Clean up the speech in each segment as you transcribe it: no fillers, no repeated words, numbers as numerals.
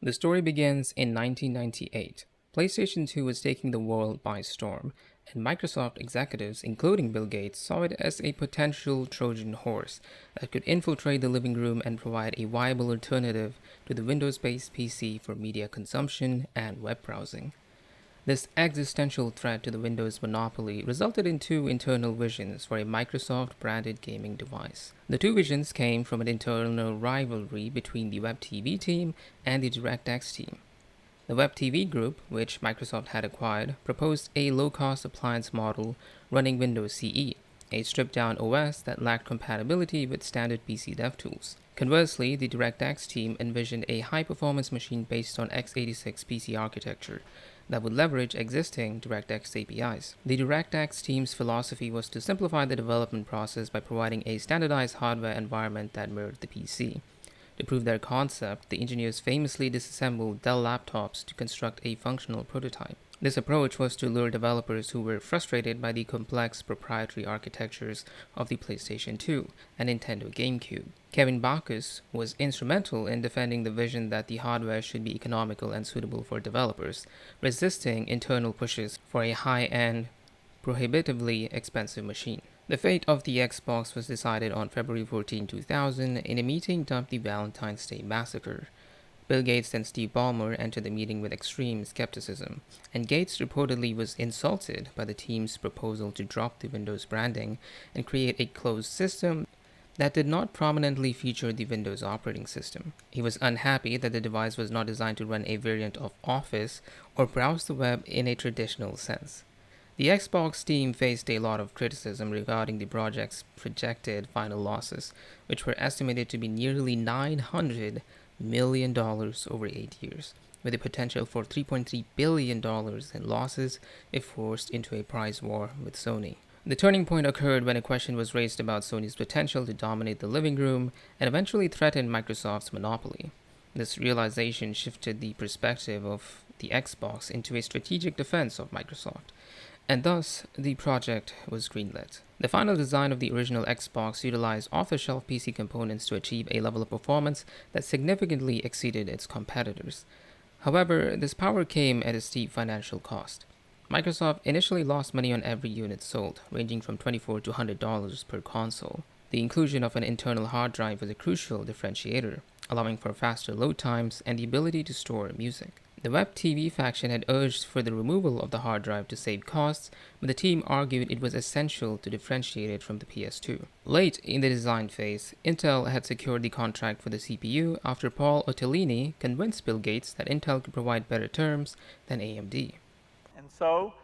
The story begins in 1998. PlayStation 2 was taking the world by storm, and Microsoft executives, including Bill Gates, saw it as a potential Trojan horse that could infiltrate the living room and provide a viable alternative to the Windows based PC for media consumption and web browsing. This existential threat to the Windows monopoly resulted in two internal visions for a Microsoft branded gaming device. The two visions came from an internal rivalry between the Web TV team and the DirectX team. The Web TV group, which Microsoft had acquired, proposed a low cost appliance model running Windows CE, a stripped down OS that lacked compatibility with standard PC dev tools. Conversely, the DirectX team envisioned a high performance machine based on x86 PC architecture that would leverage existing DirectX APIs. The DirectX team's philosophy was to simplify the development process by providing a standardized hardware environment that mirrored the PC. To prove their concept, the engineers famously disassembled Dell laptops to construct a functional prototype. This approach was to lure developers who were frustrated by the complex proprietary architectures of the PlayStation 2 and Nintendo GameCube. Kevin Bachus was instrumental in defending the vision that the hardware should be economical and suitable for developers, resisting internal pushes for a high-end, prohibitively expensive machine. The fate of the Xbox was decided on February 14, 2000, in a meeting dubbed the Valentine's Day Massacre. Bill Gates and Steve Ballmer entered the meeting with extreme skepticism, and Gates reportedly was insulted by the team's proposal to drop the Windows branding and create a closed system that did not prominently feature the Windows operating system. He was unhappy that the device was not designed to run a variant of Office or browse the web in a traditional sense. The Xbox team faced a lot of criticism regarding the project's projected final losses, which were estimated to be nearly $900 million over 8 years, with a potential for $3.3 billion in losses if forced into a price war with Sony. The turning point occurred when a question was raised about Sony's potential to dominate the living room and eventually threaten Microsoft's monopoly. This realization shifted the perspective of the Xbox into a strategic defense of Microsoft, and thus the project was greenlit. The final design of the original Xbox utilized off-the-shelf PC components to achieve a level of performance that significantly exceeded its competitors. However, this power came at a steep financial cost. Microsoft initially lost money on every unit sold, ranging from $24 to $100 per console. The inclusion of an internal hard drive was a crucial differentiator, allowing for faster load times and the ability to store music. The Web TV faction had urged for the removal of the hard drive to save costs, but the team argued it was essential to differentiate it from the PS2. Late in the design phase, Intel had secured the contract for the CPU after Paul Otellini convinced Bill Gates that Intel could provide better terms than AMD. And so,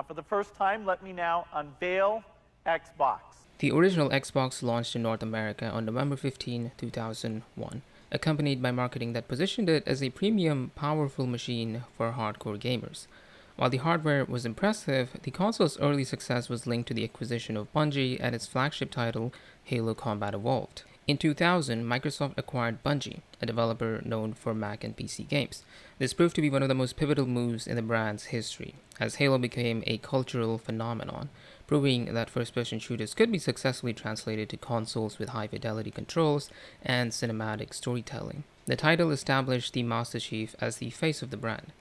for the first time, let me now unveil Xbox. The original Xbox launched in North America on November 15, 2001. Accompanied by marketing that positioned it as a premium, powerful machine for hardcore gamers. While the hardware was impressive, the console's early success was linked to the acquisition of Bungie and its flagship title, Halo Combat Evolved. In 2000, Microsoft acquired Bungie, a developer known for Mac and PC games. This proved to be one of the most pivotal moves in the brand's history, as Halo became a cultural phenomenon, proving that first-person shooters could be successfully translated to consoles with high-fidelity controls and cinematic storytelling. The title established the Master Chief as the face of the brand.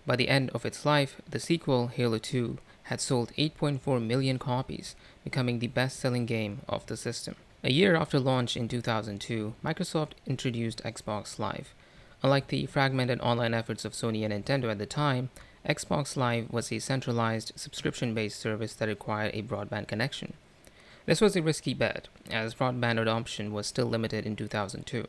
By the end of its life, the sequel, Halo 2, had sold 8.4 million copies, becoming the best-selling game of the system. A year after launch in 2002, Microsoft introduced Xbox Live. Unlike the fragmented online efforts of Sony and Nintendo at the time, Xbox Live was a centralized, subscription-based service that required a broadband connection. This was a risky bet, as broadband adoption was still limited in 2002.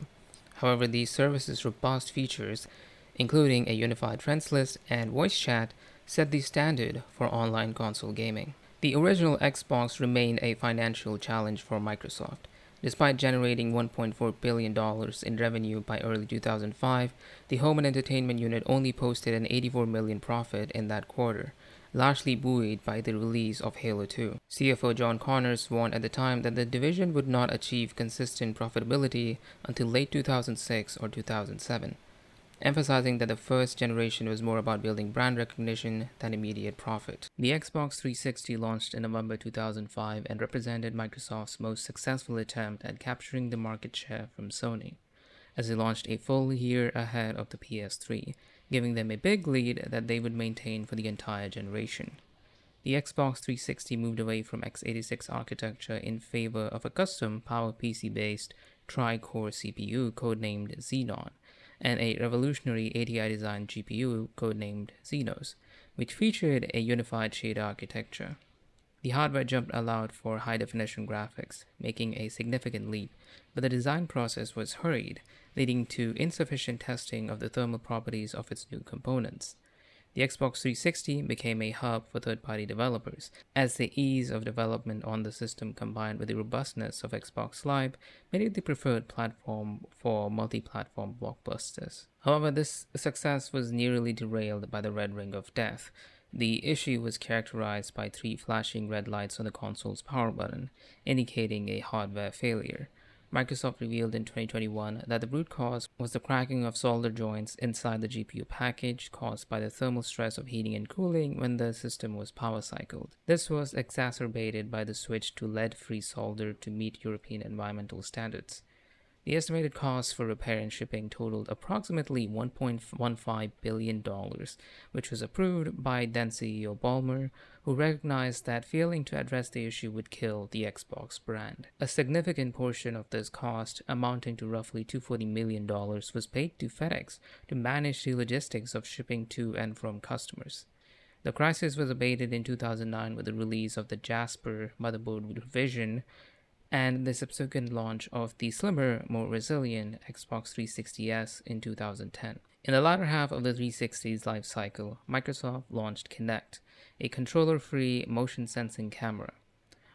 However, the service's robust features, including a unified friends list and voice chat, set the standard for online console gaming. The original Xbox remained a financial challenge for Microsoft. Despite generating $1.4 billion in revenue by early 2005, the home and entertainment unit only posted an $84 million profit in that quarter, largely buoyed by the release of Halo 2. CFO John Connors warned at the time that the division would not achieve consistent profitability until late 2006 or 2007. Emphasizing that the first generation was more about building brand recognition than immediate profit. The Xbox 360 launched in November 2005 and represented Microsoft's most successful attempt at capturing the market share from Sony. as they launched a full year ahead of the PS3, giving them a big lead that they would maintain for the entire generation. The Xbox 360 moved away from x86 architecture in favor of a custom PowerPC-based tri-core CPU codenamed Xenon, and a revolutionary ATI-designed GPU codenamed Xenos, which featured a unified shader architecture. The hardware jump allowed for high-definition graphics, making a significant leap, but the design process was hurried, leading to insufficient testing of the thermal properties of its new components. The Xbox 360 became a hub for third-party developers, as the ease of development on the system combined with the robustness of Xbox Live made it the preferred platform for multi-platform blockbusters. However, this success was nearly derailed by the Red Ring of Death. The issue was characterized by 3 flashing red lights on the console's power button, indicating a hardware failure. Microsoft revealed in 2021 that the root cause was the cracking of solder joints inside the GPU package caused by the thermal stress of heating and cooling when the system was power cycled. This was exacerbated by the switch to lead-free solder to meet European environmental standards. The estimated cost for repair and shipping totaled approximately $1.15 billion, which was approved by then CEO Ballmer, who recognized that failing to address the issue would kill the Xbox brand. A significant portion of this cost, amounting to roughly $240 million, was paid to FedEx to manage the logistics of shipping to and from customers. The crisis was abated in 2009 with the release of the Jasper motherboard revision and the subsequent launch of the slimmer, more resilient Xbox 360S in 2010. In the latter half of the 360's life cycle, Microsoft launched Kinect, a controller-free motion-sensing camera.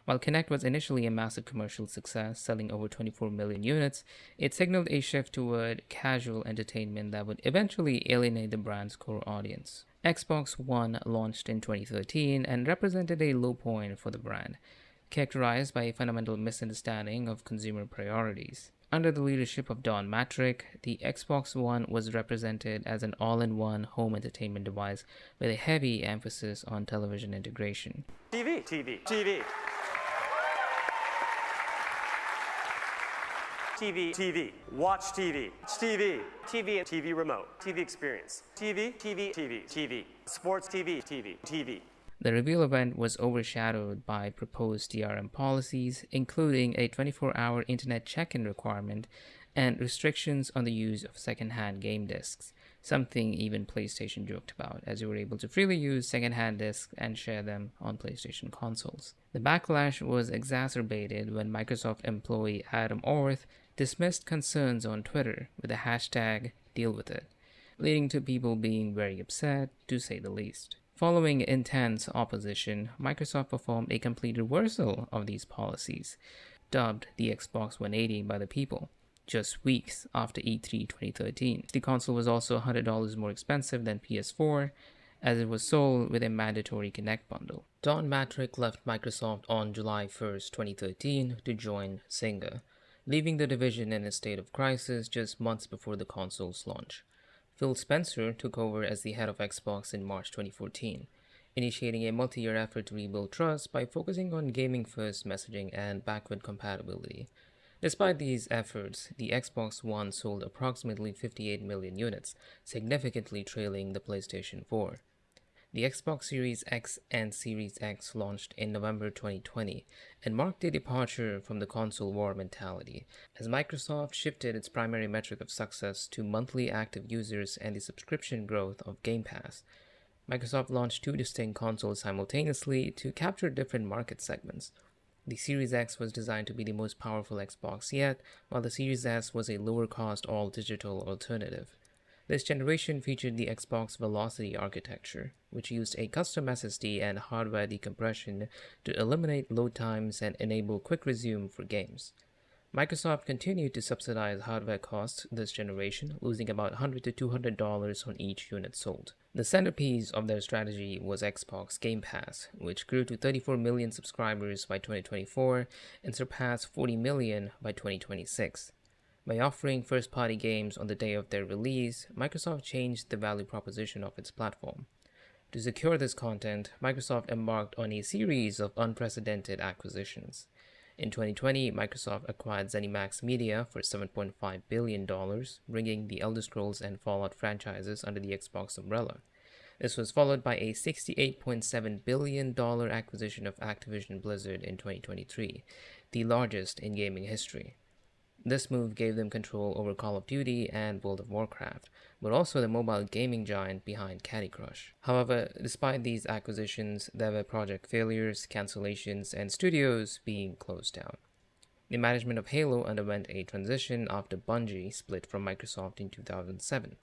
While Kinect was initially a massive commercial success, selling over 24 million units, it signaled a shift toward casual entertainment that would eventually alienate the brand's core audience. Xbox One launched in 2013 and represented a low point for the brand, characterized by a fundamental misunderstanding of consumer priorities. Under the leadership of Don Mattrick, the Xbox One was represented as an all-in-one home entertainment device with a heavy emphasis on television integration. TV, TV, TV. TV, TV, watch TV, TV, TV, TV remote, TV experience, TV, TV, TV, TV, sports TV, TV, TV. The reveal event was overshadowed by proposed DRM policies, including a 24-hour internet check-in requirement and restrictions on the use of second-hand game discs, something even PlayStation joked about, as you were able to freely use second-hand discs and share them on PlayStation consoles. The backlash was exacerbated when Microsoft employee Adam Orth dismissed concerns on Twitter with the hashtag #DealWithIt, leading to people being very upset, to say the least. Following intense opposition, Microsoft performed a complete reversal of these policies, dubbed the Xbox 180 by the people, just weeks after E3 2013. The console was also $100 more expensive than PS4, as it was sold with a mandatory Kinect bundle. Don Mattrick left Microsoft on July 1st, 2013 to join Zynga, leaving the division in a state of crisis just months before the console's launch. Phil Spencer took over as the head of Xbox in March 2014, initiating a multi-year effort to rebuild trust by focusing on gaming-first messaging and backward compatibility. Despite these efforts, the Xbox One sold approximately 58 million units, significantly trailing the PlayStation 4. The Xbox Series X and Series X launched in November 2020 and marked a departure from the console war mentality, as Microsoft shifted its primary metric of success to monthly active users and the subscription growth of Game Pass. Microsoft launched 2 distinct consoles simultaneously to capture different market segments. The Series X was designed to be the most powerful Xbox yet, while the Series S was a lower-cost all-digital alternative. This generation featured the Xbox Velocity architecture, which used a custom SSD and hardware decompression to eliminate load times and enable quick resume for games. Microsoft continued to subsidize hardware costs this generation, losing about $100 to $200 on each unit sold. The centerpiece of their strategy was Xbox Game Pass, which grew to 34 million subscribers by 2024 and surpassed 40 million by 2026. By offering first-party games on the day of their release, Microsoft changed the value proposition of its platform. To secure this content, Microsoft embarked on a series of unprecedented acquisitions. In 2020, Microsoft acquired ZeniMax Media for $7.5 billion, bringing the Elder Scrolls and Fallout franchises under the Xbox umbrella. This was followed by a $68.7 billion acquisition of Activision Blizzard in 2023, the largest in gaming history. This move gave them control over Call of Duty and World of Warcraft, but also the mobile gaming giant behind Candy Crush. However, despite these acquisitions, there were project failures, cancellations, and studios being closed down. The management of Halo underwent a transition after Bungie split from Microsoft in 2007.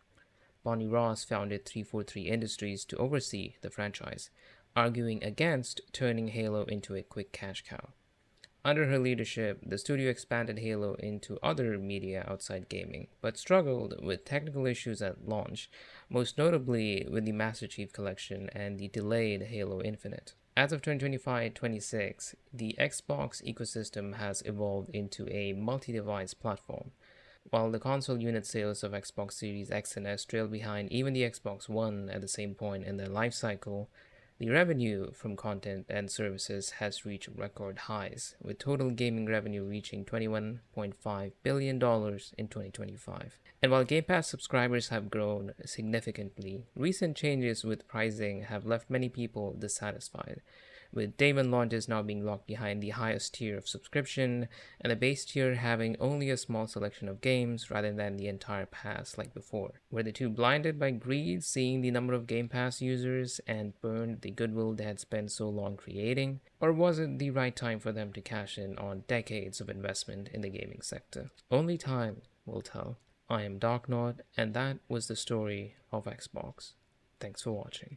Bonnie Ross founded 343 Industries to oversee the franchise, arguing against turning Halo into a quick cash cow. Under her leadership, the studio expanded Halo into other media outside gaming, but struggled with technical issues at launch, most notably with the Master Chief Collection and the delayed Halo Infinite. As of 2025-26, the Xbox ecosystem has evolved into a multi-device platform. While the console unit sales of Xbox Series X and S trailed behind even the Xbox One at the same point in their life cycle, the revenue from content and services has reached record highs, with total gaming revenue reaching $21.5 billion in 2025. And while Game Pass subscribers have grown significantly, recent changes with pricing have left many people dissatisfied, with Day One launches now being locked behind the highest tier of subscription, and the base tier having only a small selection of games rather than the entire pass like before. Were the two blinded by greed, seeing the number of Game Pass users, and burned the goodwill they had spent so long creating? Or was it the right time for them to cash in on decades of investment in the gaming sector? Only time will tell. I am Darknod, and that was the story of Xbox. Thanks for watching.